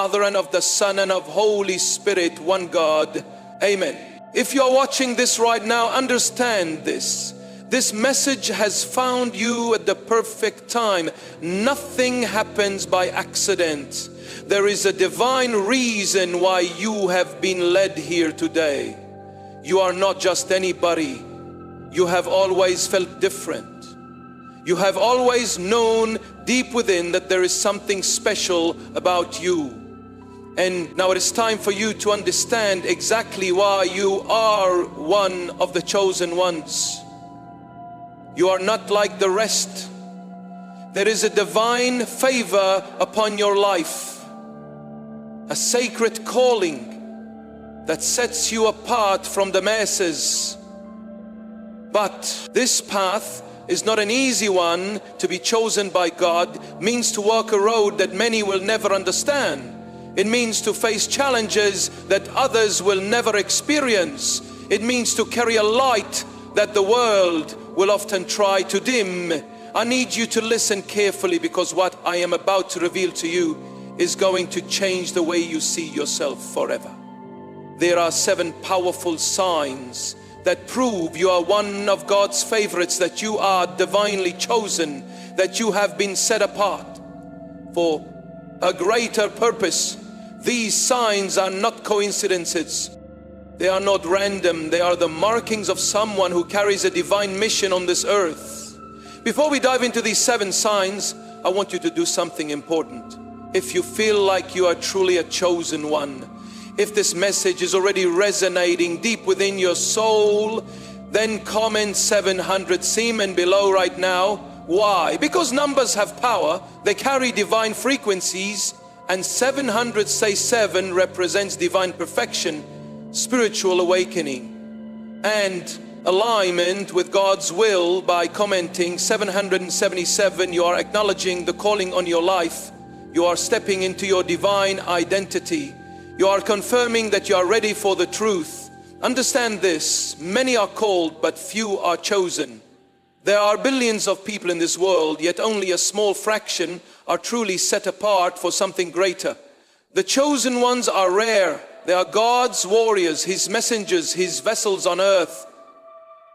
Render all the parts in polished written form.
Father, and of the Son, and of Holy Spirit, one God. Amen. If you're watching this right now, understand this. This message has found you at the perfect time. Nothing happens by accident. There is a divine reason why you have been led here today. You are not just anybody. You have always felt different. You have always known deep within that there is something special about you. And now it is time for you to understand exactly why you are one of the chosen ones. You are not like the rest. There is a divine favor upon your life, a sacred calling that sets you apart from the masses. But this path is not an easy one. To be chosen by God means to walk a road that many will never understand. It means to face challenges that others will never experience. It means to carry a light that the world will often try to dim. I need you to listen carefully, because what I am about to reveal to you is going to change the way you see yourself forever. There are 7 powerful signs that prove you are one of God's favorites, that you are divinely chosen, that you have been set apart for a greater purpose. These signs are not coincidences. They are not random. They are the markings of someone who carries a divine mission on this earth. Before we dive into these 7 signs, I want you to do something important. If you feel like you are truly a chosen one, if this message is already resonating deep within your soul, then comment 700 semen below right now. Why? Because numbers have power. They carry divine frequencies, and 700 say 7 represents divine perfection, spiritual awakening, and alignment with God's will. By commenting 777, you are acknowledging the calling on your life. You are stepping into your divine identity. You are confirming that you are ready for the truth. Understand this: many are called, but few are chosen. There are billions of people in this world, yet only a small fraction are truly set apart for something greater. The chosen ones are rare. They are God's warriors, His messengers, His vessels on earth.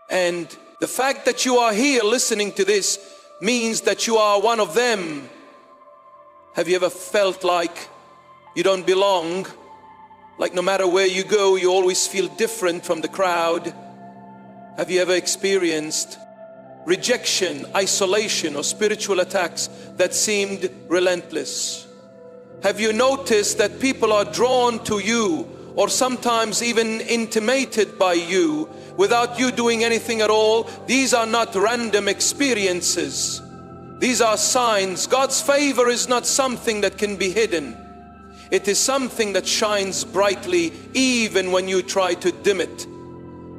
And the fact that you are here listening to this means that you are one of them. Have you ever felt like you don't belong? Like no matter where you go, you always feel different from the crowd? Have you ever experienced rejection, isolation, or spiritual attacks that seemed relentless? Have you noticed that people are drawn to you, or sometimes even intimidated by you, without you doing anything at all? These are not random experiences. These are signs. God's favor is not something that can be hidden. It is something that shines brightly even when you try to dim it.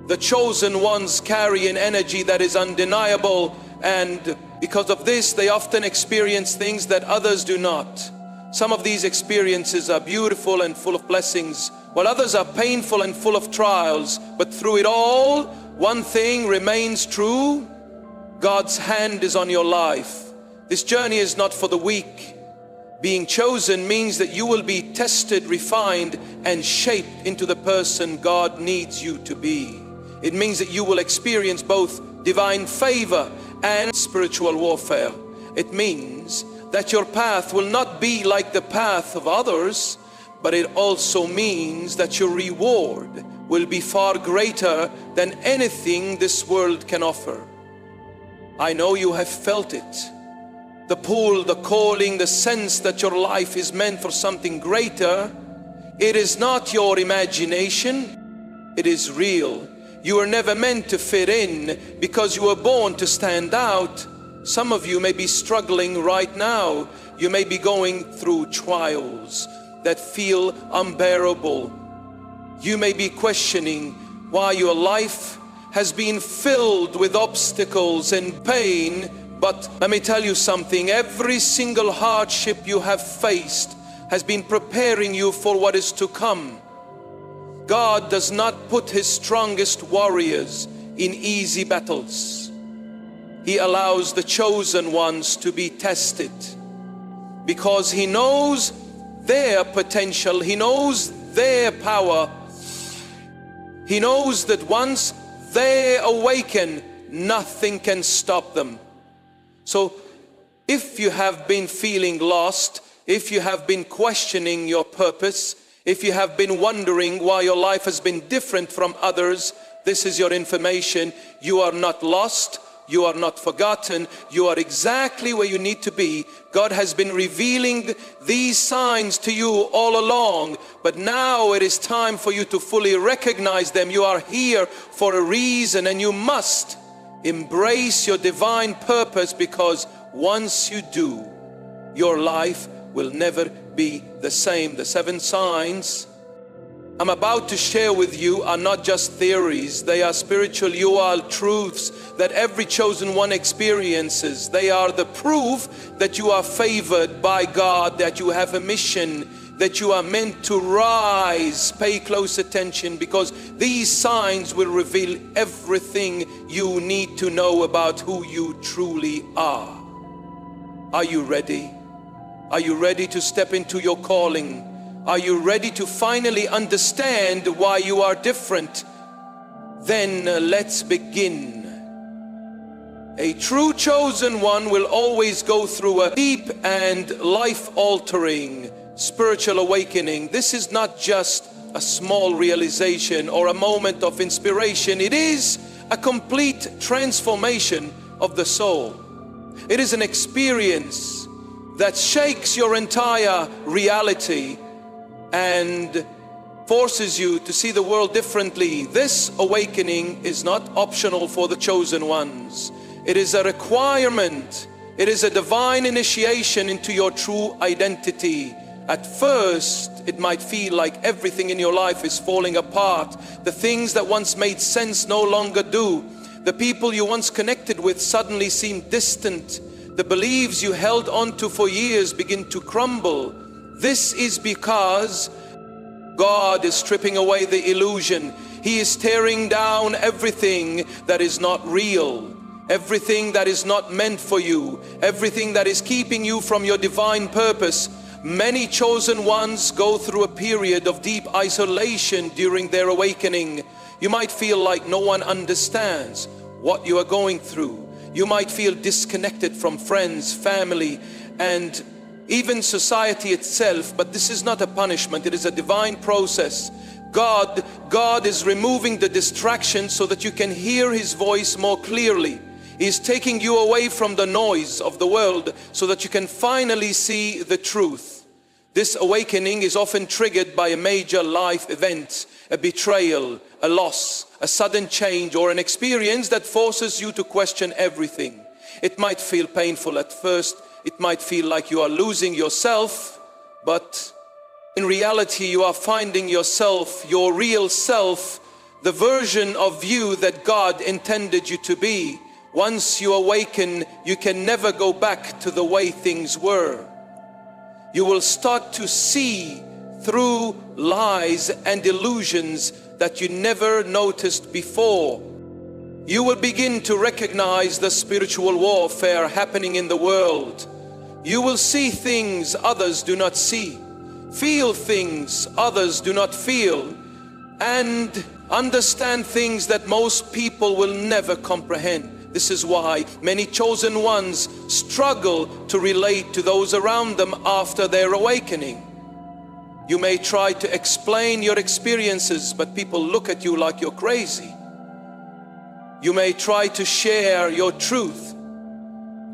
The chosen ones carry an energy that is undeniable, and because of this, they often experience things that others do not. Some of these experiences are beautiful and full of blessings, while others are painful and full of trials. But through it all, one thing remains true: God's hand is on your life. This journey is not for the weak. Being chosen means that you will be tested, refined, and shaped into the person God needs you to be. It means that you will experience both divine favor and spiritual warfare. It means that your path will not be like the path of others, but it also means that your reward will be far greater than anything this world can offer. I know you have felt it. The pull, the calling, the sense that your life is meant for something greater. It is not your imagination, it is real. You were never meant to fit in because you were born to stand out. Some of you may be struggling right now. You may be going through trials that feel unbearable. You may be questioning why your life has been filled with obstacles and pain. But let me tell you something: every single hardship you have faced has been preparing you for what is to come. God does not put His strongest warriors in easy battles. He allows the chosen ones to be tested because He knows their potential. He knows their power. He knows that once they awaken, nothing can stop them. So if you have been feeling lost, if you have been questioning your purpose, if you have been wondering why your life has been different from others, this is your information. You are not lost. You are not forgotten. You are exactly where you need to be. God has been revealing these signs to you all along, but now it is time for you to fully recognize them. You are here for a reason, and you must embrace your divine purpose, because once you do, your life will never be the same. The 7 signs I'm about to share with you are not just theories. They are spiritual truths that every chosen one experiences. They are the proof that you are favored by God, that you have a mission, that you are meant to rise. Pay close attention, because these signs will reveal everything you need to know about who you truly are. Are you ready? Are you ready to step into your calling? Are you ready to finally understand why you are different? Then let's begin. A true chosen one will always go through a deep and life-altering spiritual awakening. This is not just a small realization or a moment of inspiration. It is a complete transformation of the soul. It is an experience that shakes your entire reality and forces you to see the world differently. This awakening is not optional for the chosen ones. It is a requirement. It is a divine initiation into your true identity. At first, it might feel like everything in your life is falling apart. The things that once made sense no longer do. The people you once connected with suddenly seem distant. The beliefs you held on to for years begin to crumble. This is because God is stripping away the illusion. He is tearing down everything that is not real, everything that is not meant for you, everything that is keeping you from your divine purpose. Many chosen ones go through a period of deep isolation during their awakening. You might feel like no one understands what you are going through. You might feel disconnected from friends, family, and even society itself, but this is not a punishment. It is a divine process. God is removing the distraction so that you can hear His voice more clearly. He is taking you away from the noise of the world so that you can finally see the truth. This awakening is often triggered by a major life event, a betrayal, a loss, a sudden change, or an experience that forces you to question everything. It might feel painful at first. It might feel like you are losing yourself, but in reality you are finding yourself, your real self, the version of you that God intended you to be. Once you awaken, you can never go back to the way things were. You will start to see through lies and illusions that you never noticed before. You will begin to recognize the spiritual warfare happening in the world. You will see things others do not see, feel things others do not feel, and understand things that most people will never comprehend. This is why many chosen ones struggle to relate to those around them after their awakening. You may try to explain your experiences, but people look at you like you're crazy. You may try to share your truth,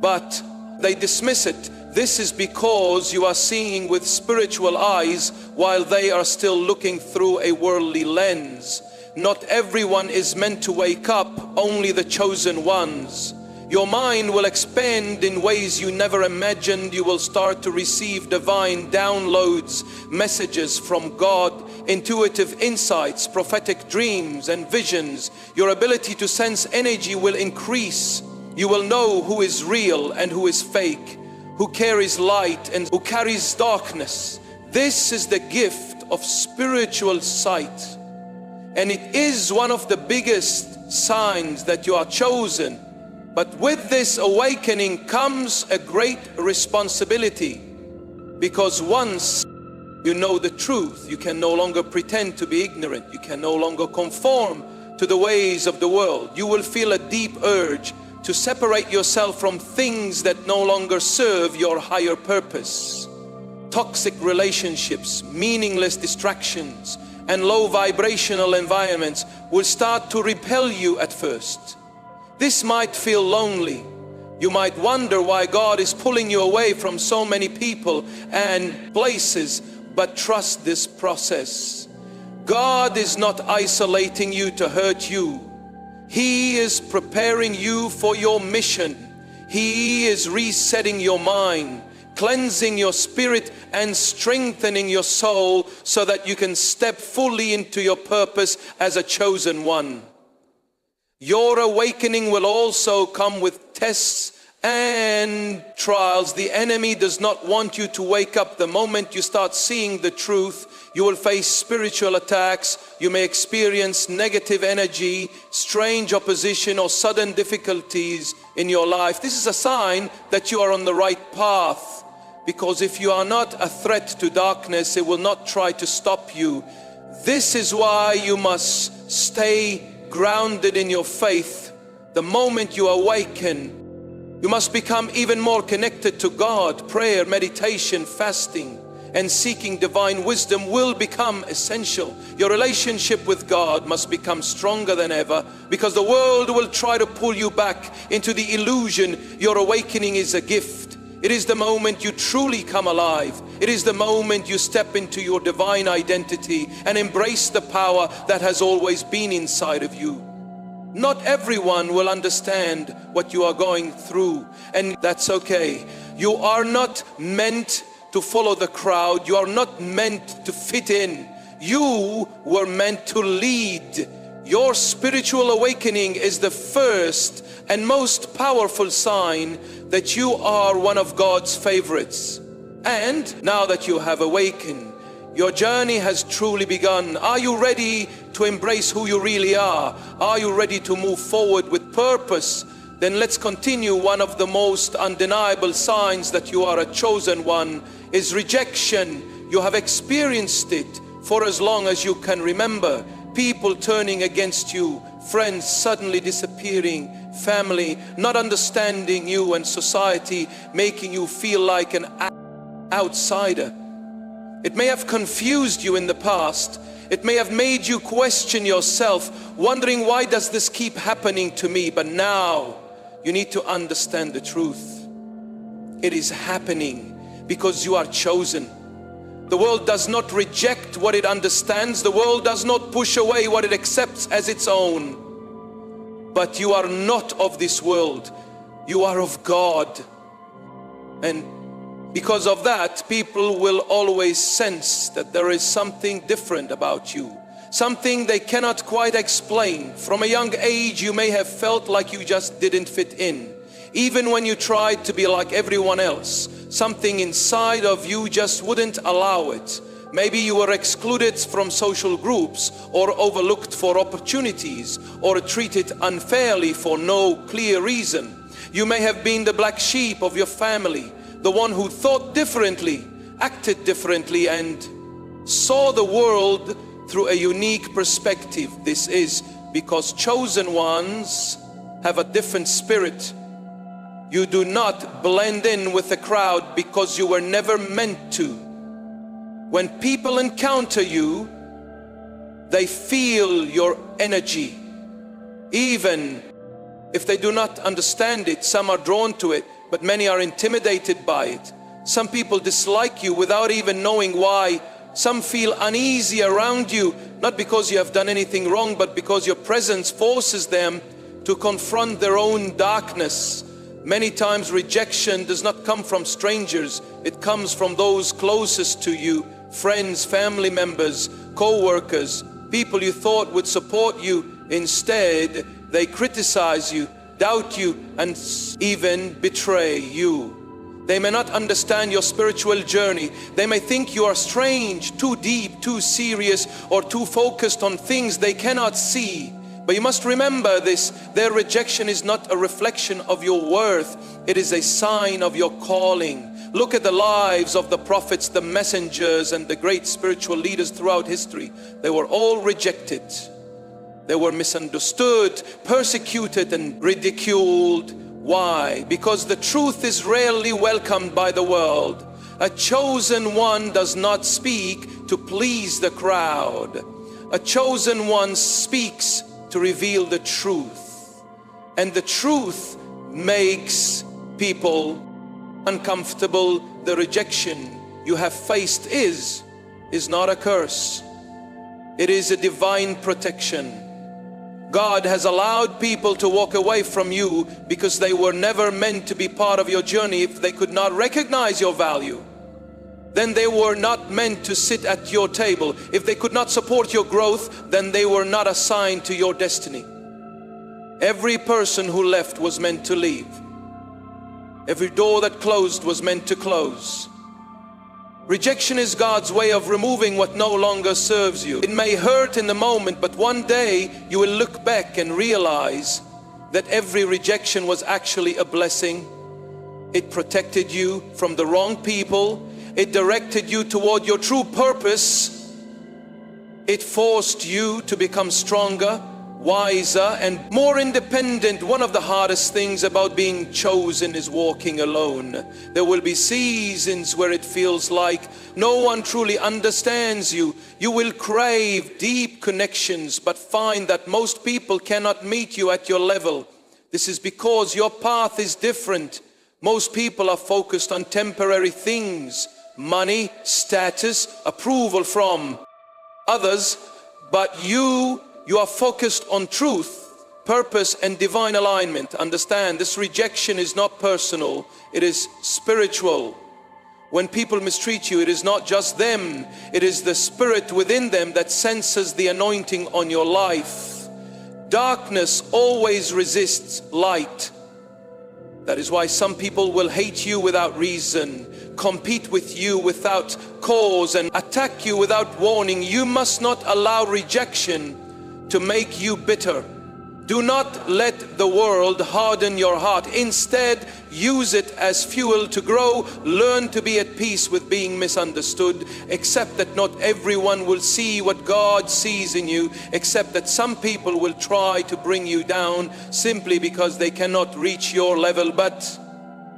but they dismiss it. This is because you are seeing with spiritual eyes while they are still looking through a worldly lens. Not everyone is meant to wake up, only the chosen ones. Your mind will expand in ways you never imagined. You will start to receive divine downloads, messages from God, intuitive insights, prophetic dreams and visions. Your ability to sense energy will increase. You will know who is real and who is fake, who carries light and who carries darkness. This is the gift of spiritual sight. And it is one of the biggest signs that you are chosen. But with this awakening comes a great responsibility, because once You know the truth. You can no longer pretend to be ignorant. You can no longer conform to the ways of the world. You will feel a deep urge to separate yourself from things that no longer serve your higher purpose. Toxic relationships, meaningless distractions, and low vibrational environments will start to repel you at first. This might feel lonely. You might wonder why God is pulling you away from so many people and places, but trust this process. God is not isolating you to hurt you. He is preparing you for your mission. He is resetting your mind, cleansing your spirit and strengthening your soul so that you can step fully into your purpose as a chosen one. Your awakening will also come with tests and trials. The enemy does not want you to wake up. The moment you start seeing the truth, you will face spiritual attacks. You may experience negative energy, strange opposition, or sudden difficulties in your life. This is a sign that you are on the right path, because if you are not a threat to darkness, it will not try to stop you. This is why you must stay grounded in your faith. The moment you awaken, you must become even more connected to God. Prayer, meditation, fasting, and seeking divine wisdom will become essential. Your relationship with God must become stronger than ever, because the world will try to pull you back into the illusion your awakening is a gift. It is the moment you truly come alive. It is the moment you step into your divine identity and embrace the power that has always been inside of you. Not everyone will understand what you are going through, and that's okay. You are not meant to follow the crowd. You are not meant to fit in. You were meant to lead. Your spiritual awakening is the first and most powerful sign that you are one of God's favorites. And now that you have awakened, your journey has truly begun. Are you ready to embrace who you really are? Are you ready to move forward with purpose? Then let's continue. One of the most undeniable signs that you are a chosen one is rejection. You have experienced it for as long as you can remember. People turning against you, friends suddenly disappearing, family not understanding you, and society making you feel like an outsider. It may have confused you in the past. It may have made you question yourself, wondering, why does this keep happening to me? But now you need to understand the truth. It is happening because you are chosen. The world does not reject what it understands. The world does not push away what it accepts as its own. But you are not of this world. You are of God. And because of that, people will always sense that there is something different about you, something they cannot quite explain. From a young age, you may have felt like you just didn't fit in. Even when you tried to be like everyone else, something inside of you just wouldn't allow it. Maybe you were excluded from social groups, or overlooked for opportunities, or treated unfairly for no clear reason. You may have been the black sheep of your family, the one who thought differently, acted differently, and saw the world through a unique perspective. This is because chosen ones have a different spirit. You do not blend in with the crowd because you were never meant to. When people encounter you, they feel your energy. Even if they do not understand it, some are drawn to it, but many are intimidated by it. Some people dislike you without even knowing why. Some feel uneasy around you, not because you have done anything wrong, but because your presence forces them to confront their own darkness. Many times rejection does not come from strangers. It comes from those closest to you, friends, family members, co-workers, people you thought would support you. Instead, they criticize you, doubt you, and even betray you. They may not understand your spiritual journey. They may think you are strange, too deep, too serious, or too focused on things they cannot see. But you must remember this: their rejection is not a reflection of your worth. It is a sign of your calling. Look at the lives of the prophets, the messengers, and the great spiritual leaders throughout history. They were all rejected. They were misunderstood, persecuted, and ridiculed. Why? Because the truth is rarely welcomed by the world. A chosen one does not speak to please the crowd. A chosen one speaks to reveal the truth. And the truth makes people uncomfortable. The rejection you have faced is not a curse. It is a divine protection. God has allowed people to walk away from you because they were never meant to be part of your journey. If they could not recognize your value, then they were not meant to sit at your table. If they could not support your growth, then they were not assigned to your destiny. Every person who left was meant to leave. Every door that closed was meant to close. Rejection is God's way of removing what no longer serves you. It may hurt in the moment, but one day you will look back and realize that every rejection was actually a blessing. It protected you from the wrong people. It directed you toward your true purpose. It forced you to become stronger, wiser, and more independent. One of the hardest things about being chosen is walking alone. There will be seasons where it feels like no one truly understands you. You will crave deep connections, but find that most people cannot meet you at your level. This is because your path is different. Most people are focused on temporary things, money, status, approval from others, but you are focused on truth, purpose, and divine alignment. Understand, this rejection is not personal, it is spiritual. When people mistreat you, it is not just them, it is the spirit within them that senses the anointing on your life. Darkness always resists light. That is why some people will hate you without reason, compete with you without cause, and attack you without warning. You must not allow rejection to make you bitter. Do not let the world harden your heart. Instead, use it as fuel to grow. Learn to be at peace with being misunderstood. Accept that not everyone will see what God sees in you. Accept that some people will try to bring you down simply because they cannot reach your level. But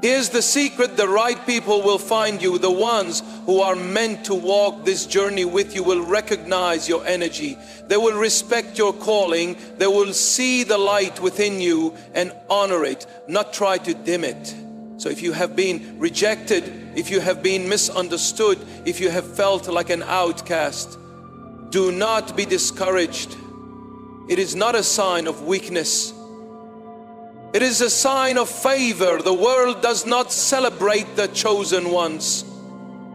here's the secret: the right people will find you. The ones who are meant to walk this journey with you will recognize your energy. They will respect your calling. They will see the light within you and honor it, not try to dim it. So if you have been rejected, if you have been misunderstood, if you have felt like an outcast, do not be discouraged. It is not a sign of weakness. It is a sign of favor. The world does not celebrate the chosen ones.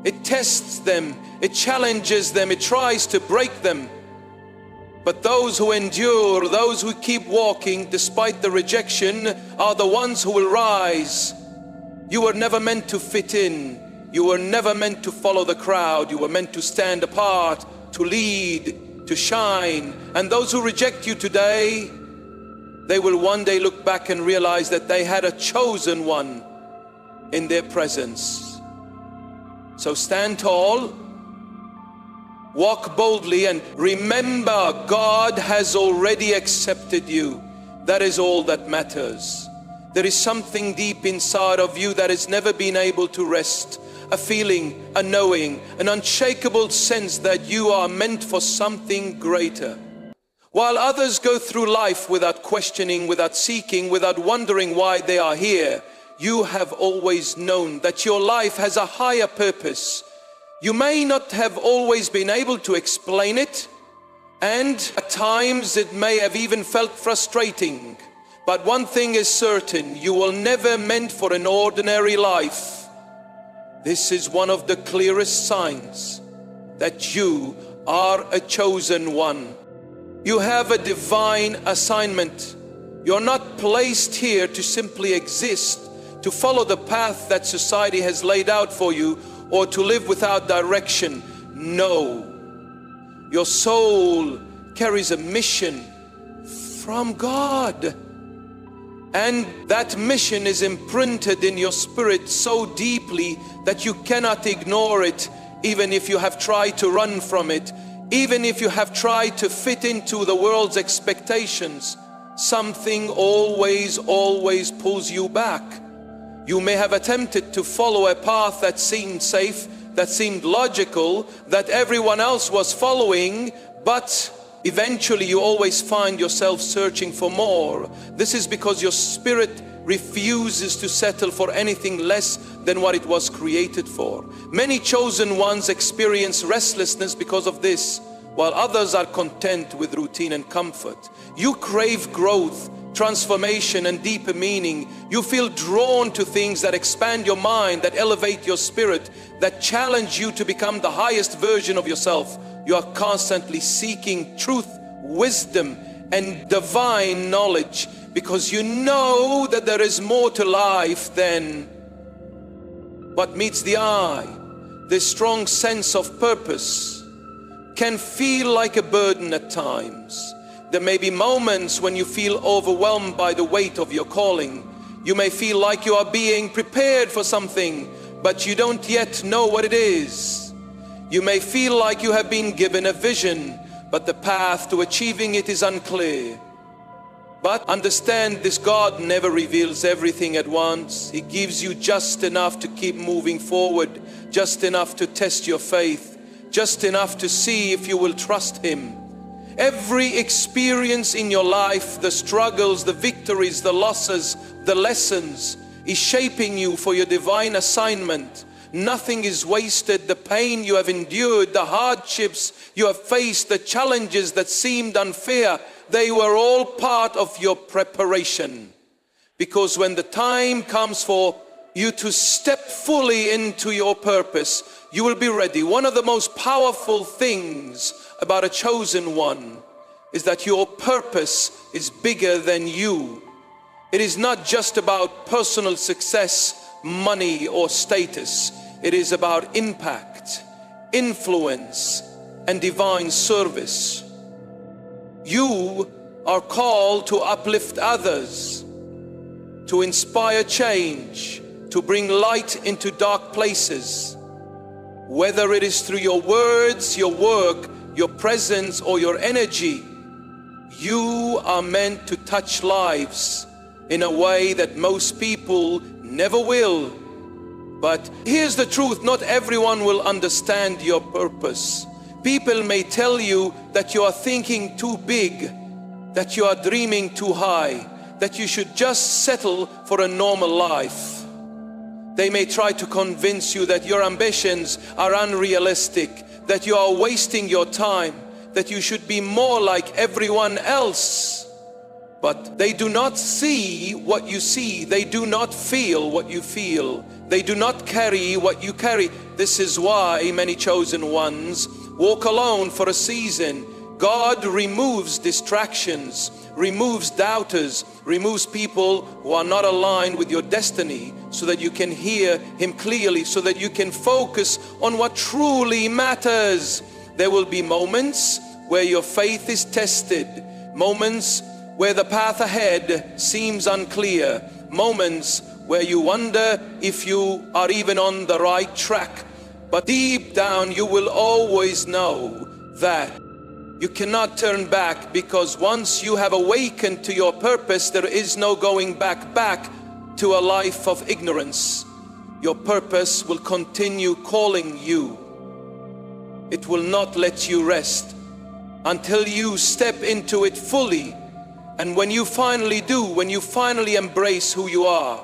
It tests them, it challenges them, it tries to break them. But those who endure, those who keep walking despite the rejection, are the ones who will rise. You were never meant to fit in. You were never meant to follow the crowd. You were meant to stand apart, to lead, to shine. And those who reject you today, they will one day look back and realize that they had a chosen one in their presence. So stand tall, walk boldly, and remember, God has already accepted you. That is all that matters. There is something deep inside of you that has never been able to rest. A feeling, a knowing, an unshakable sense that you are meant for something greater. While others go through life without questioning, without seeking, without wondering why they are here, you have always known that your life has a higher purpose. You may not have always been able to explain it, and at times it may have even felt frustrating. But one thing is certain: you were never meant for an ordinary life. This is one of the clearest signs that you are a chosen one. You have a divine assignment. You're not placed here to simply exist, to follow the path that society has laid out for you, or to live without direction. No. Your soul carries a mission from God. And that mission is imprinted in your spirit so deeply that you cannot ignore it, even if you have tried to run from it, even if you have tried to fit into the world's expectations. Something always pulls you back. You may have attempted to follow a path that seemed safe, that seemed logical, that everyone else was following, but eventually you always find yourself searching for more. This is because your spirit refuses to settle for anything less than what it was created for. Many chosen ones experience restlessness because of this, while others are content with routine and comfort. You crave growth, transformation, and deeper meaning. You feel drawn to things that expand your mind, that elevate your spirit, that challenge you to become the highest version of yourself. You are constantly seeking truth, wisdom, and divine knowledge, because you know that there is more to life than what meets the eye. This strong sense of purpose can feel like a burden at times. There may be moments when you feel overwhelmed by the weight of your calling. You may feel like you are being prepared for something, but you don't yet know what it is. You may feel like you have been given a vision, but the path to achieving it is unclear. But understand this: God never reveals everything at once. He gives you just enough to keep moving forward, just enough to test your faith, just enough to see if you will trust Him. Every experience in your life, the struggles, the victories, the losses, the lessons, is shaping you for your divine assignment. Nothing is wasted. The pain you have endured, the hardships you have faced, the challenges that seemed unfair, they were all part of your preparation. Because when the time comes for you to step fully into your purpose, you will be ready. One of the most powerful things about a chosen one is that your purpose is bigger than you. It is not just about personal success, money, or status. It is about impact, influence, and divine service. You are called to uplift others, to inspire change, to bring light into dark places. Whether it is through your words, your work, your presence, or your energy, you are meant to touch lives in a way that most people never will. But here's the truth: not everyone will understand your purpose. People may tell you that you are thinking too big, that you are dreaming too high, that you should just settle for a normal life. They may try to convince you that your ambitions are unrealistic, that you are wasting your time, that you should be more like everyone else. But they do not see what you see. They do not feel what you feel. They do not carry what you carry. This is why many chosen ones walk alone for a season. God removes distractions, removes doubters, removes people who are not aligned with your destiny, so that you can hear Him clearly, so that you can focus on what truly matters. There will be moments where your faith is tested, moments where the path ahead seems unclear, moments where you wonder if you are even on the right track. But deep down you will always know that you cannot turn back, because once you have awakened to your purpose, there is no going back to a life of ignorance. Your purpose will continue calling you. It will not let you rest until you step into it fully. And when you finally do, when you finally embrace who you are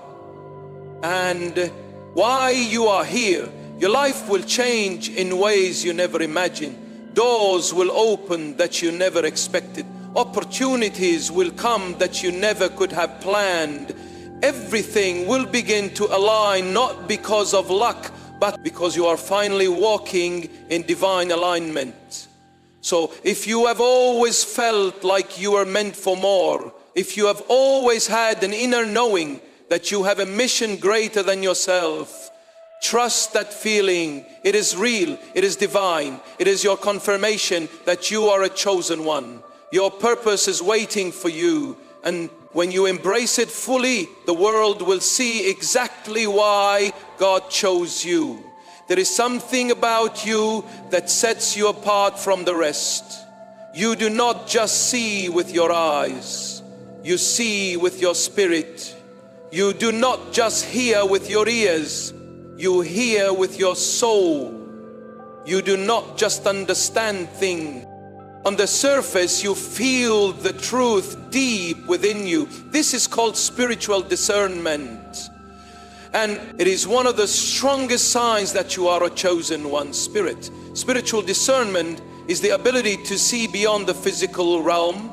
and why you are here, your life will change in ways you never imagined. Doors will open that you never expected. Opportunities will come that you never could have planned. Everything will begin to align, not because of luck, but because you are finally walking in divine alignment. So if you have always felt like you are meant for more, if you have always had an inner knowing that you have a mission greater than yourself, trust that feeling. It is real, it is divine, it is your confirmation that you are a chosen one. Your purpose is waiting for you, and When you embrace it fully, the world will see exactly why God chose you. There is something about you that sets you apart from the rest. You do not just see with your eyes, you see with your spirit. You do not just hear with your ears, you hear with your soul. You do not just understand things. On the surface, you feel the truth deep within you. This is called spiritual discernment. And it is one of the strongest signs that you are a chosen one. Spiritual discernment is the ability to see beyond the physical realm.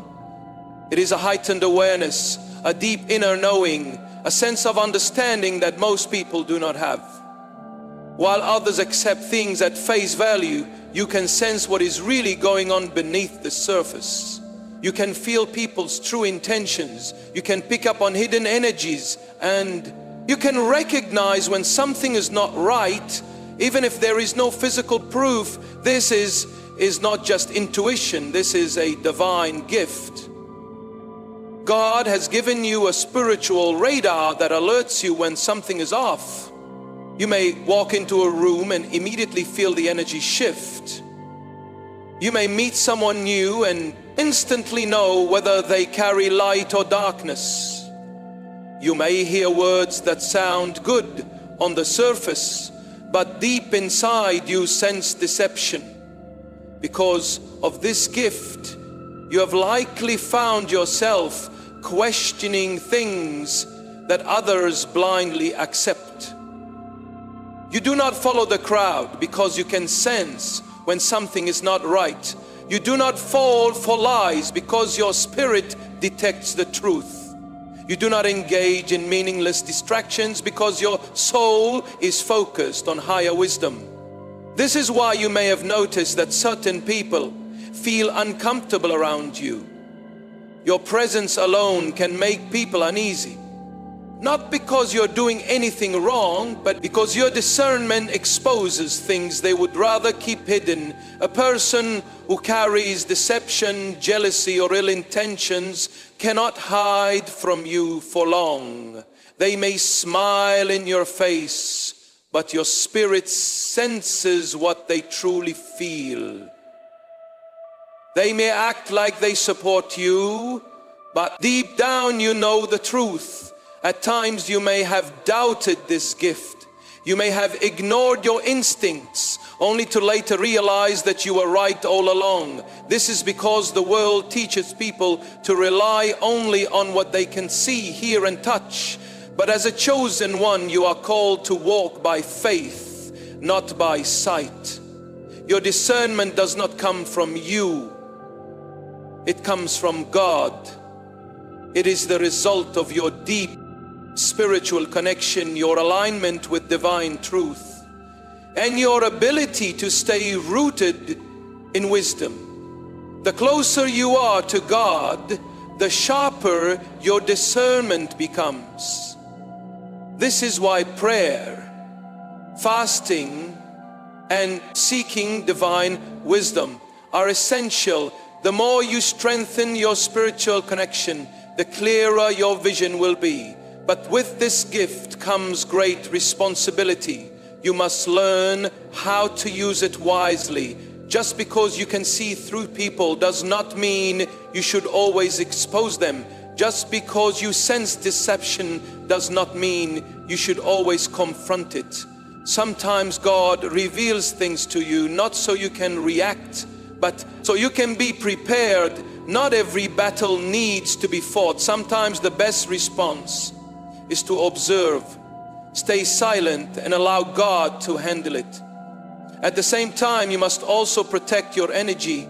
It is a heightened awareness, a deep inner knowing, a sense of understanding that most people do not have. While others accept things at face value, you can sense what is really going on beneath the surface. You can feel people's true intentions. You can pick up on hidden energies, and you can recognize when something is not right, even if there is no physical proof. This is not just intuition, this is a divine gift. God has given you a spiritual radar that alerts you when something is off. You may walk into a room and immediately feel the energy shift. You may meet someone new and instantly know whether they carry light or darkness. You may hear words that sound good on the surface, but deep inside you sense deception. Because of this gift, you have likely found yourself questioning things that others blindly accept. You do not follow the crowd because you can sense when something is not right. You do not fall for lies because your spirit detects the truth. You do not engage in meaningless distractions because your soul is focused on higher wisdom. This is why you may have noticed that certain people feel uncomfortable around you. Your presence alone can make people uneasy. Not because you're doing anything wrong, but because your discernment exposes things they would rather keep hidden. A person who carries deception, jealousy, or ill intentions cannot hide from you for long. They may smile in your face, but your spirit senses what they truly feel. They may act like they support you, but deep down you know the truth. At times you may have doubted this gift. You may have ignored your instincts, only to later realize that you were right all along. This is because the world teaches people to rely only on what they can see, hear, and touch. But as a chosen one, you are called to walk by faith, not by sight. Your discernment does not come from you. It comes from God. It is the result of your deep spiritual connection, your alignment with divine truth, and your ability to stay rooted in wisdom. The closer you are to God, the sharper your discernment becomes. This is why prayer, fasting, and seeking divine wisdom are essential. The more you strengthen your spiritual connection, the clearer your vision will be. But with this gift comes great responsibility. You must learn how to use it wisely. Just because you can see through people does not mean you should always expose them. Just because you sense deception does not mean you should always confront it. Sometimes God reveals things to you, not so you can react, but so you can be prepared. Not every battle needs to be fought. Sometimes the best response is to observe, stay silent, and allow God to handle it. At the same time, you must also protect your energy.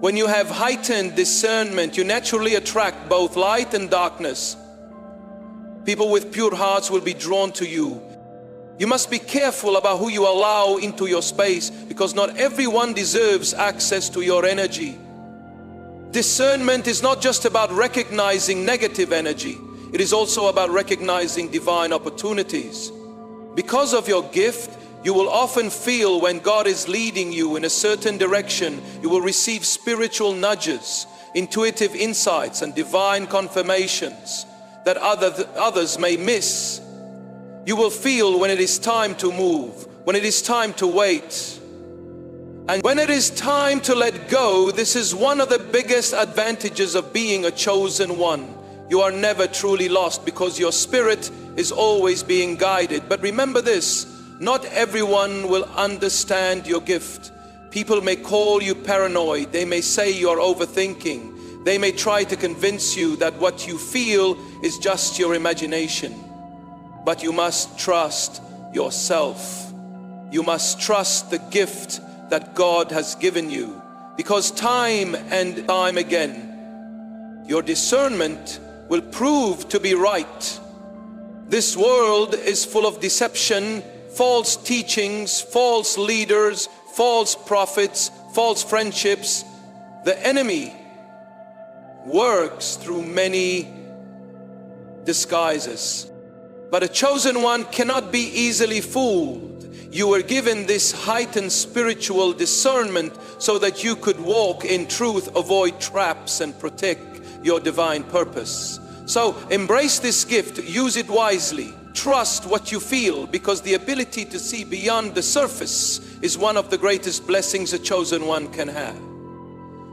When you have heightened discernment, you naturally attract both light and darkness. People with pure hearts will be drawn to you. You must be careful about who you allow into your space, because not everyone deserves access to your energy. Discernment is not just about recognizing negative energy. It is also about recognizing divine opportunities. Because of your gift, you will often feel when God is leading you in a certain direction. You will receive spiritual nudges. intuitive insights and divine confirmations that others may miss. You will feel when it is time to move, when it is time to wait. And when it is time to let go, this is one of the biggest advantages of being a chosen one. You are never truly lost because your spirit is always being guided. But remember this, not everyone will understand your gift. People may call you paranoid. They may say you are overthinking. They may try to convince you that what you feel is just your imagination. But you must trust yourself. You must trust the gift that God has given you. Because time and time again, your discernment will prove to be right. This world is full of deception, false teachings, false leaders, false prophets, false friendships. The enemy works through many disguises. But a chosen one cannot be easily fooled. You were given this heightened spiritual discernment so that you could walk in truth, avoid traps, and protect your divine purpose. So embrace this gift, use it wisely. Trust what you feel, because the ability to see beyond the surface is one of the greatest blessings a chosen one can have.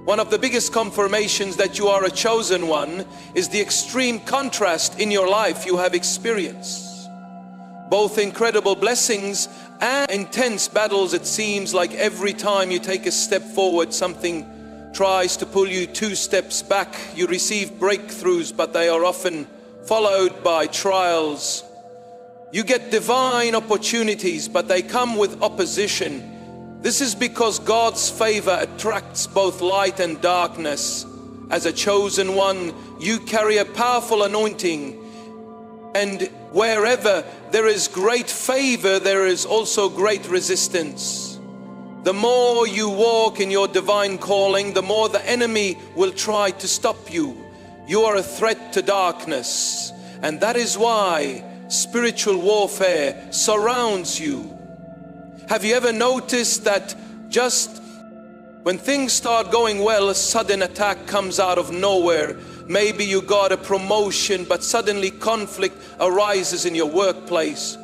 One of the biggest confirmations that you are a chosen one is the extreme contrast in your life you have experienced. Both incredible blessings and intense battles. It seems like every time you take a step forward, something tries to pull you 2 steps back. You receive breakthroughs, but they are often followed by trials. You get divine opportunities, but they come with opposition. This is because God's favor attracts both light and darkness. As a chosen one, you carry a powerful anointing. And wherever there is great favor, there is also great resistance. The more you walk in your divine calling, the more the enemy will try to stop you. You are a threat to darkness. And that is why spiritual warfare surrounds you. Have you ever noticed that just when things start going well, a sudden attack comes out of nowhere? Maybe you got a promotion, but suddenly conflict arises in your workplace.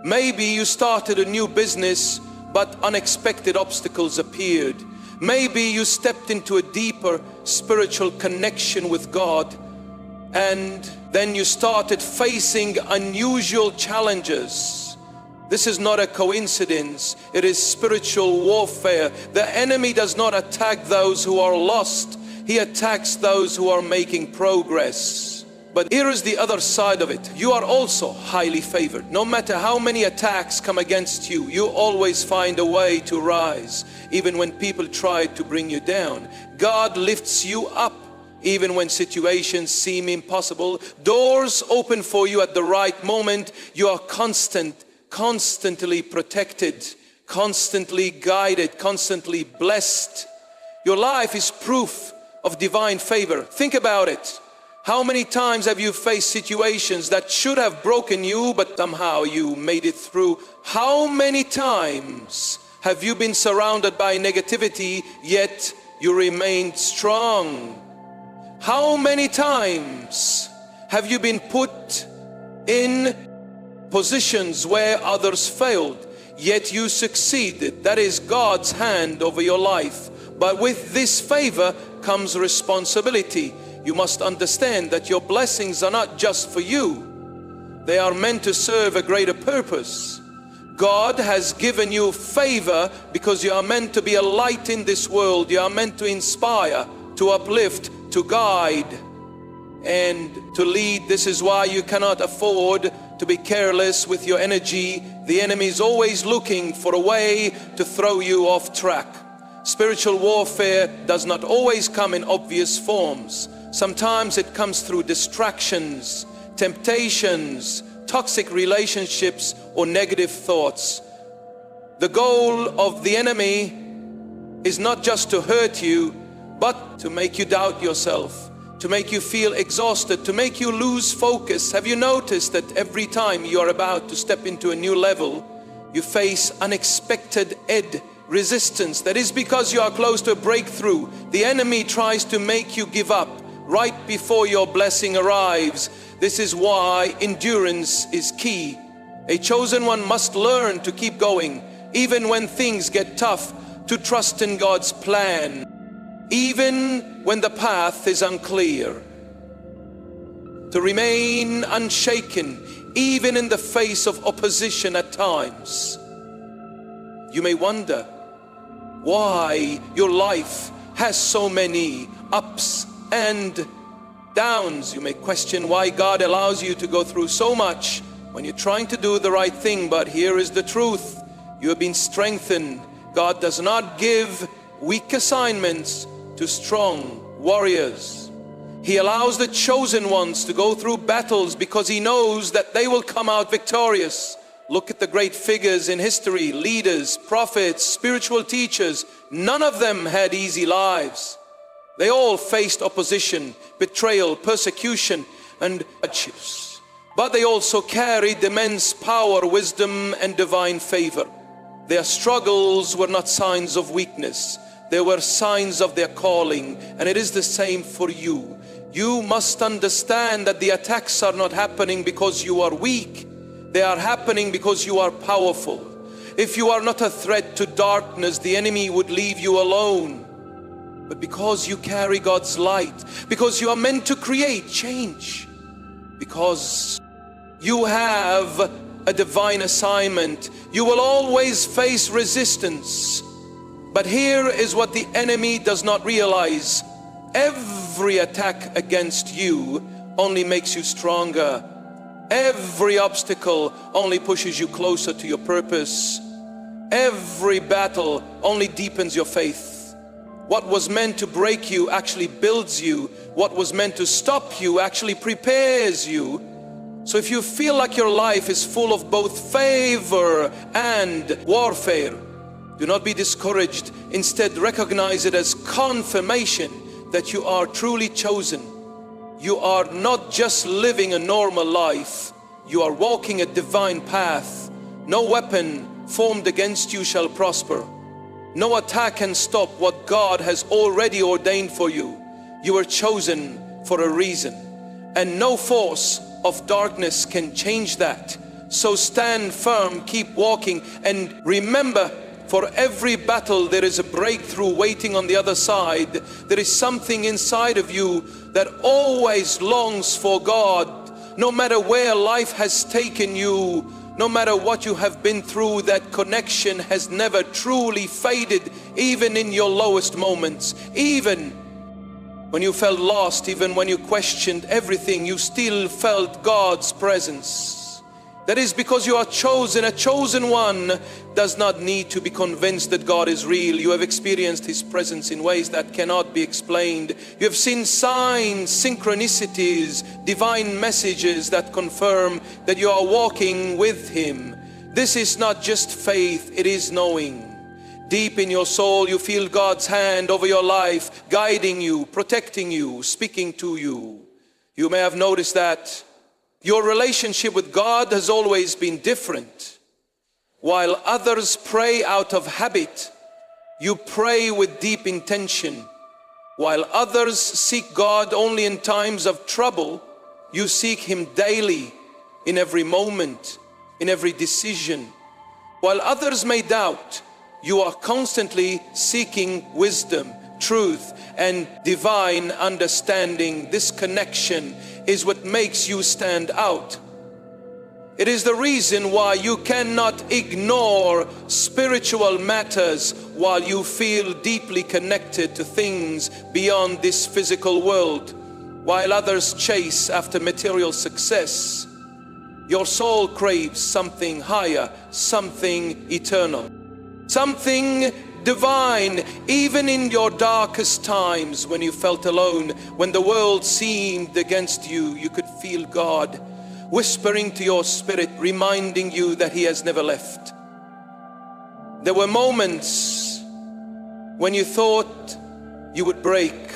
Maybe you started a new business, but unexpected obstacles appeared. Maybe you stepped into a deeper spiritual connection with God, and then you started facing unusual challenges. This is not a coincidence. It is spiritual warfare. The enemy does not attack those who are lost. He attacks those who are making progress. But here is the other side of it. You are also highly favored. No matter how many attacks come against you, you always find a way to rise. Even when people try to bring you down, God lifts you up. Even when situations seem impossible, doors open for you at the right moment. You are constantly protected, constantly guided, constantly blessed. Your life is proof of divine favor. Think about it. How many times have you faced situations that should have broken you, but somehow you made it through? How many times have you been surrounded by negativity, yet you remained strong? How many times have you been put in positions where others failed, yet you succeeded? That is God's hand over your life. But with this favor comes responsibility. You must understand that your blessings are not just for you. They are meant to serve a greater purpose. God has given you favor because you are meant to be a light in this world. You are meant to inspire, to uplift, to guide, and to lead. This is why you cannot afford to be careless with your energy. The enemy is always looking for a way to throw you off track. Spiritual warfare does not always come in obvious forms. Sometimes it comes through distractions, temptations, toxic relationships, or negative thoughts. The goal of the enemy is not just to hurt you, but to make you doubt yourself, to make you feel exhausted, to make you lose focus. Have you noticed that every time you are about to step into a new level, you face unexpected resistance. That is because you are close to a breakthrough. The enemy tries to make you give up right before your blessing arrives. This is why endurance is key. A chosen one must learn to keep going, even when things get tough, to trust in God's plan, even when the path is unclear, to remain unshaken, even in the face of opposition at times. You may wonder why your life has so many ups and downs. You may question why God allows you to go through so much when you're trying to do the right thing. But here is the truth. You have been strengthened. God does not give weak assignments to strong warriors. He allows the chosen ones to go through battles because He knows that they will come out victorious. Look at the great figures in history, leaders, prophets, spiritual teachers. None of them had easy lives. They all faced opposition, betrayal, persecution, and hardships. But they also carried immense power, wisdom, and divine favor. Their struggles were not signs of weakness. They were signs of their calling, and it is the same for you. You must understand that the attacks are not happening because you are weak. They are happening because you are powerful. If you are not a threat to darkness, the enemy would leave you alone. But because you carry God's light, because you are meant to create change, because you have a divine assignment, you will always face resistance. But here is what the enemy does not realize. Every attack against you only makes you stronger. Every obstacle only pushes you closer to your purpose. Every battle only deepens your faith. What was meant to break you actually builds you. What was meant to stop you actually prepares you. So if you feel like your life is full of both favor and warfare, do not be discouraged. Instead, recognize it as confirmation that you are truly chosen. You are not just living a normal life. You are walking a divine path. No weapon formed against you shall prosper. No attack can stop what God has already ordained for you. You were chosen for a reason, and no force of darkness can change that. So stand firm, keep walking, and remember, for every battle there is a breakthrough waiting on the other side. There is something inside of you that always longs for God. No matter where life has taken you, no matter what you have been through, that connection has never truly faded, even in your lowest moments. Even when you felt lost, even when you questioned everything, you still felt God's presence. That is because you are chosen. A chosen one does not need to be convinced that God is real. You have experienced His presence in ways that cannot be explained. You have seen signs, synchronicities, divine messages that confirm that you are walking with Him. This is not just faith, it is knowing. Deep in your soul, you feel God's hand over your life, guiding you, protecting you, speaking to you. You may have noticed that your relationship with God has always been different. While others pray out of habit, you pray with deep intention. While others seek God only in times of trouble, you seek Him daily, in every moment, in every decision. While others may doubt, you are constantly seeking wisdom, truth, and divine understanding. This connection is what makes you stand out. It is the reason why you cannot ignore spiritual matters while you feel deeply connected to things beyond this physical world. While others chase after material success, your soul craves something higher, something eternal, something divine. Even in your darkest times, when you felt alone, when the world seemed against you, you could feel God whispering to your spirit, reminding you that He has never left. There were moments when you thought you would break,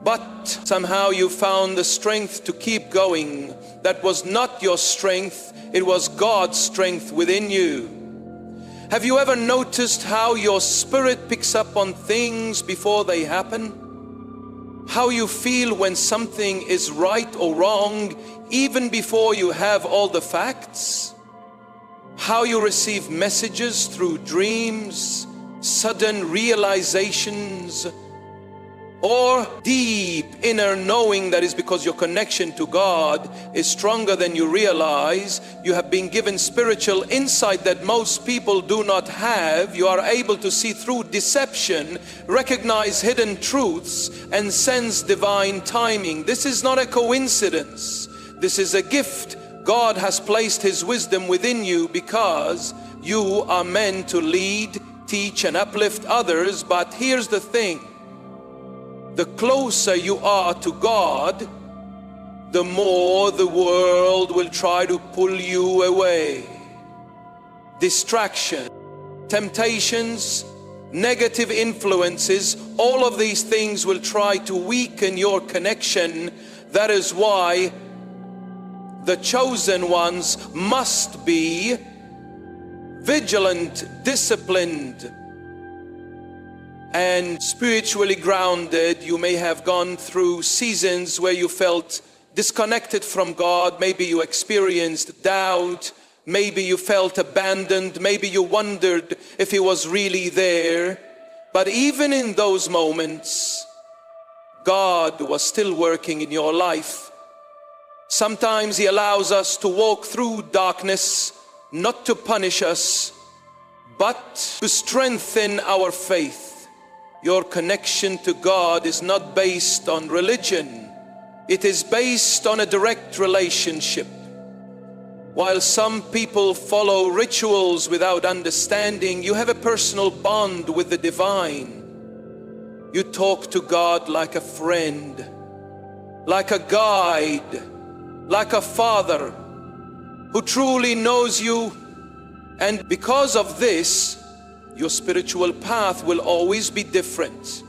but somehow you found the strength to keep going. That was not your strength, it was God's strength within you. Have you ever noticed how your spirit picks up on things before they happen? How you feel when something is right or wrong even before you have all the facts? How you receive messages through dreams, sudden realizations, or deep inner knowing that is because your connection to God is stronger than you realize. You have been given spiritual insight that most people do not have. You are able to see through deception, recognize hidden truths, and sense divine timing. This is not a coincidence. This is a gift. God has placed His wisdom within you because you are meant to lead, teach, and uplift others. But here's the thing. The closer you are to God, the more the world will try to pull you away. Distraction, temptations, negative influences, all of these things will try to weaken your connection. That is why the chosen ones must be vigilant, disciplined, and spiritually grounded. You may have gone through seasons where you felt disconnected from God. Maybe you experienced doubt. Maybe you felt abandoned. Maybe you wondered if He was really there. But even in those moments, God was still working in your life. Sometimes He allows us to walk through darkness, not to punish us, but to strengthen our faith. Your connection to God is not based on religion. It is based on a direct relationship. While some people follow rituals without understanding, you have a personal bond with the divine. You talk to God like a friend, like a guide, like a father who truly knows you. And because of this, your spiritual path will always be different.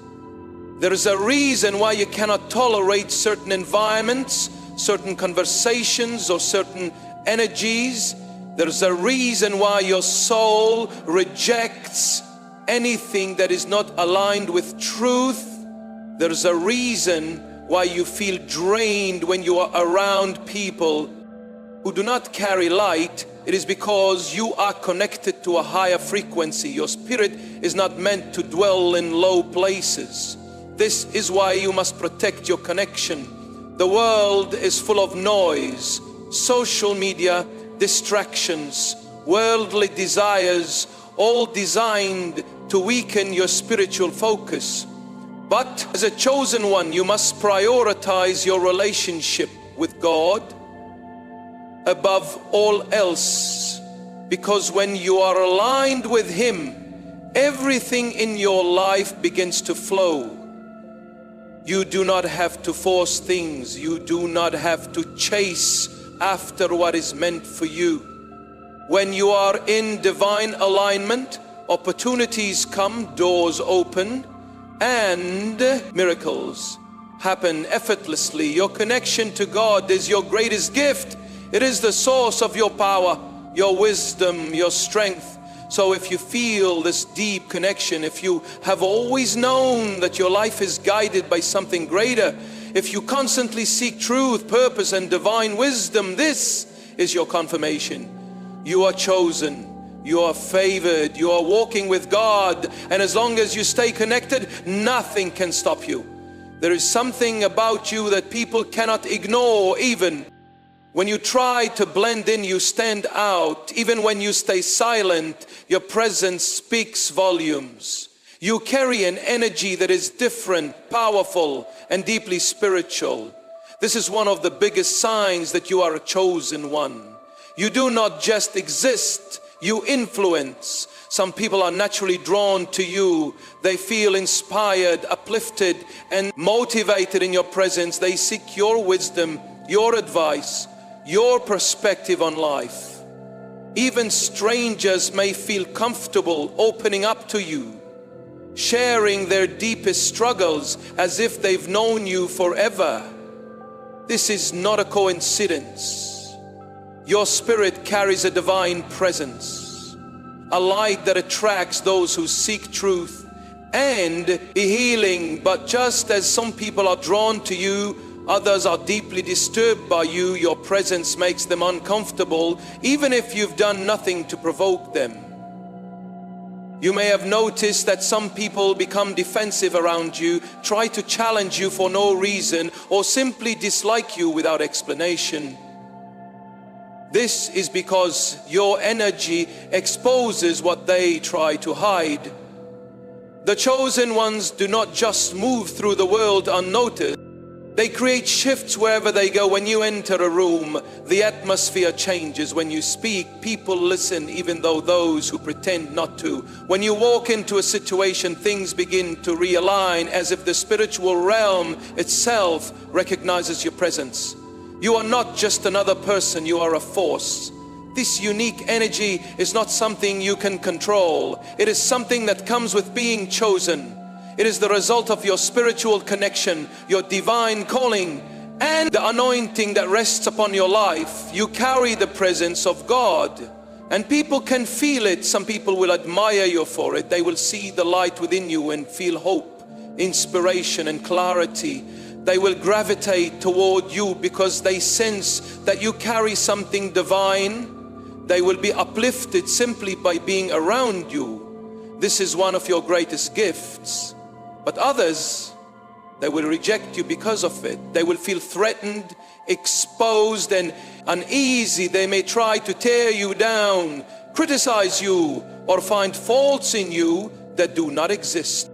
There is a reason why you cannot tolerate certain environments, certain conversations, or certain energies. There is a reason why your soul rejects anything that is not aligned with truth. There is a reason why you feel drained when you are around people who do not carry light. It is because you are connected to a higher frequency. Your spirit is not meant to dwell in low places. This is why you must protect your connection. The world is full of noise, social media, distractions, worldly desires, all designed to weaken your spiritual focus. But as a chosen one, you must prioritize your relationship with God above all else, because when you are aligned with Him, everything in your life begins to flow. You do not have to force things. You do not have to chase after what is meant for you. When you are in divine alignment, opportunities come, doors open, and miracles happen effortlessly. Your connection to God is your greatest gift. It is the source of your power, your wisdom, your strength. So if you feel this deep connection, if you have always known that your life is guided by something greater, if you constantly seek truth, purpose, and divine wisdom, this is your confirmation. You are chosen, you are favored, you are walking with God, and as long as you stay connected, nothing can stop you. There is something about you that people cannot ignore. Even when you try to blend in, you stand out. Even when you stay silent, your presence speaks volumes. You carry an energy that is different, powerful, and deeply spiritual. This is one of the biggest signs that you are a chosen one. You do not just exist, you influence. Some people are naturally drawn to you. They feel inspired, uplifted, and motivated in your presence. They seek your wisdom, your advice, your perspective on life. Even strangers may feel comfortable opening up to you, sharing their deepest struggles as if they've known you forever. This is not a coincidence. Your spirit carries a divine presence. a light that attracts those who seek truth, and a healing. But just as some people are drawn to you, others are deeply disturbed by you. Your presence makes them uncomfortable, even if you've done nothing to provoke them. You may have noticed that some people become defensive around you, try to challenge you for no reason, or simply dislike you without explanation. This is because your energy exposes what they try to hide. The chosen ones do not just move through the world unnoticed. They create shifts wherever they go. When you enter a room, the atmosphere changes. When you speak, people listen, even though those who pretend not to. When you walk into a situation, things begin to realign, as if the spiritual realm itself recognizes your presence. You are not just another person, you are a force. This unique energy is not something you can control. It is something that comes with being chosen. It is the result of your spiritual connection, your divine calling, and the anointing that rests upon your life. You carry the presence of God, and people can feel it. Some people will admire you for it. They will see the light within you and feel hope, inspiration, and clarity. They will gravitate toward you because they sense that you carry something divine. They will be uplifted simply by being around you. This is one of your greatest gifts. But others, they will reject you because of it. They will feel threatened, exposed, and uneasy. They may try to tear you down, criticize you, or find faults in you that do not exist.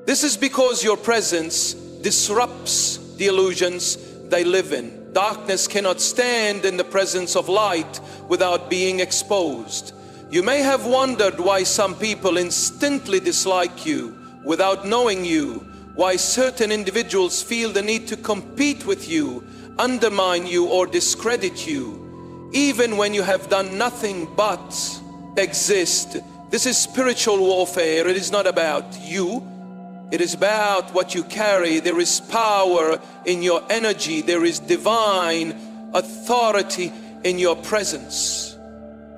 This is because your presence disrupts the illusions they live in. Darkness cannot stand in the presence of light without being exposed. You may have wondered why some people instantly dislike you without knowing you, why certain individuals feel the need to compete with you, undermine you, or discredit you, even when you have done nothing but exist. This is spiritual warfare. It is not about you. It is about what you carry. There is power in your energy. There is divine authority in your presence.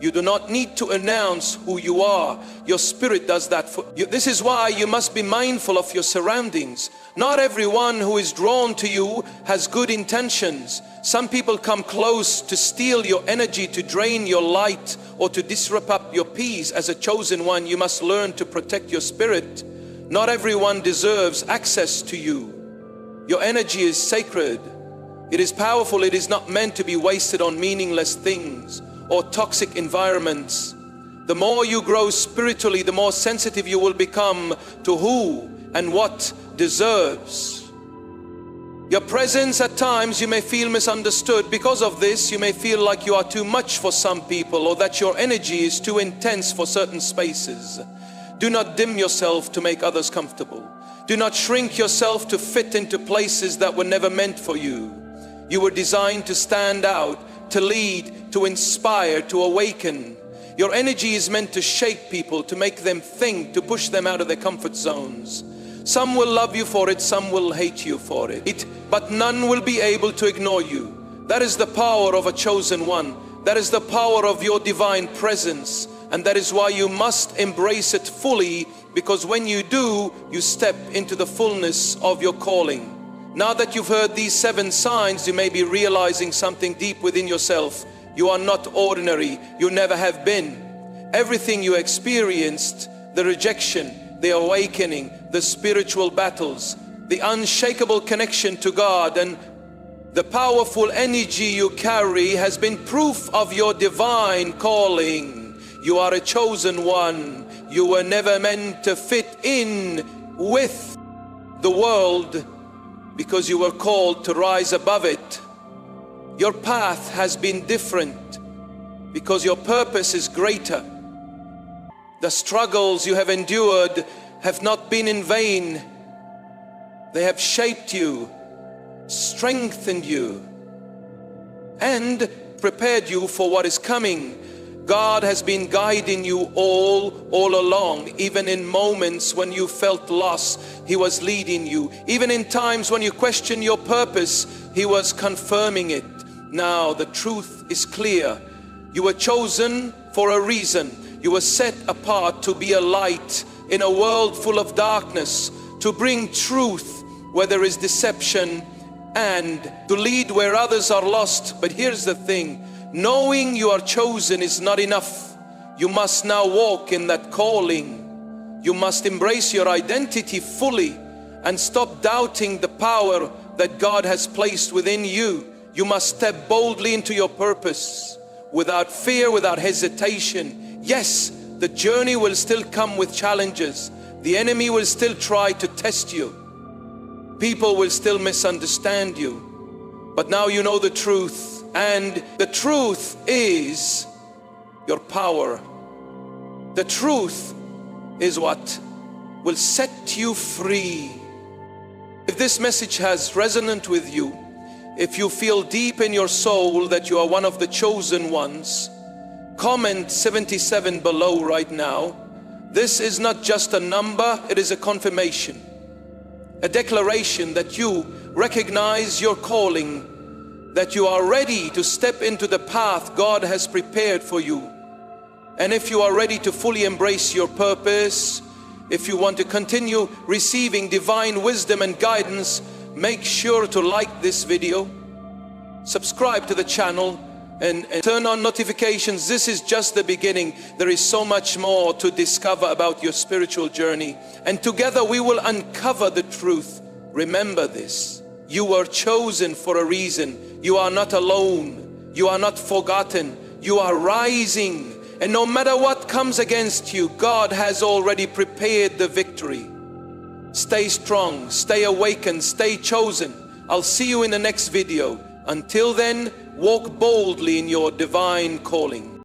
You do not need to announce who you are. Your spirit does that for you. This is why you must be mindful of your surroundings. Not everyone who is drawn to you has good intentions. Some people come close to steal your energy, to drain your light, or to disrupt your peace. As a chosen one, you must learn to protect your spirit. Not everyone deserves access to you. Your energy is sacred. It is powerful. It is not meant to be wasted on meaningless things or toxic environments. The more you grow spiritually, the more sensitive you will become to who and what deserves. Your presence, at times you may feel misunderstood. Because of this, you may feel like you are too much for some people, or that your energy is too intense for certain spaces. Do not dim yourself to make others comfortable. Do not shrink yourself to fit into places that were never meant for you. You were designed to stand out, to lead, to inspire, to awaken. Your energy is meant to shake people, to make them think, to push them out of their comfort zones. Some will love you for it, some will hate you for it, but none will be able to ignore you. That is the power of a chosen one. That is the power of your divine presence. And that is why you must embrace it fully, because when you do, you step into the fullness of your calling. Now that you've heard these 7 signs, you may be realizing something deep within yourself. You are not ordinary. You never have been. Everything you experienced, the rejection, the awakening, the spiritual battles, the unshakable connection to God, and the powerful energy you carry has been proof of your divine calling. You are a chosen one. You were never meant to fit in with the world, because you were called to rise above it. Your path has been different because your purpose is greater. The struggles you have endured have not been in vain. They have shaped you, strengthened you, and prepared you for what is coming. God has been guiding you all along. Even in moments when you felt lost, He was leading you. Even in times when you question your purpose, He was confirming it. Now the truth is clear. You were chosen for a reason. You were set apart to be a light in a world full of darkness, to bring truth where there is deception, and to lead where others are lost. But here's the thing, knowing you are chosen is not enough. You must now walk in that calling. You must embrace your identity fully and stop doubting the power that God has placed within you. You must step boldly into your purpose without fear, without hesitation. Yes, the journey will still come with challenges. The enemy will still try to test you. People will still misunderstand you. But now you know the truth, and the truth is your power. The truth is what will set you free. If this message has resonant with you, if you feel deep in your soul that you are one of the chosen ones, comment 77 below right now. This is not just a number, it is a confirmation, a declaration that you recognize your calling, that you are ready to step into the path God has prepared for you. And if you are ready to fully embrace your purpose, if you want to continue receiving divine wisdom and guidance, make sure to like this video, subscribe to the channel, and turn on notifications. This is just the beginning. There is so much more to discover about your spiritual journey, and together we will uncover the truth. Remember this, you were chosen for a reason. You are not alone. You are not forgotten. You are rising. And no matter what comes against you, God has already prepared the victory. Stay strong, stay awakened, stay chosen. I'll see you in the next video. Until then, walk boldly in your divine calling.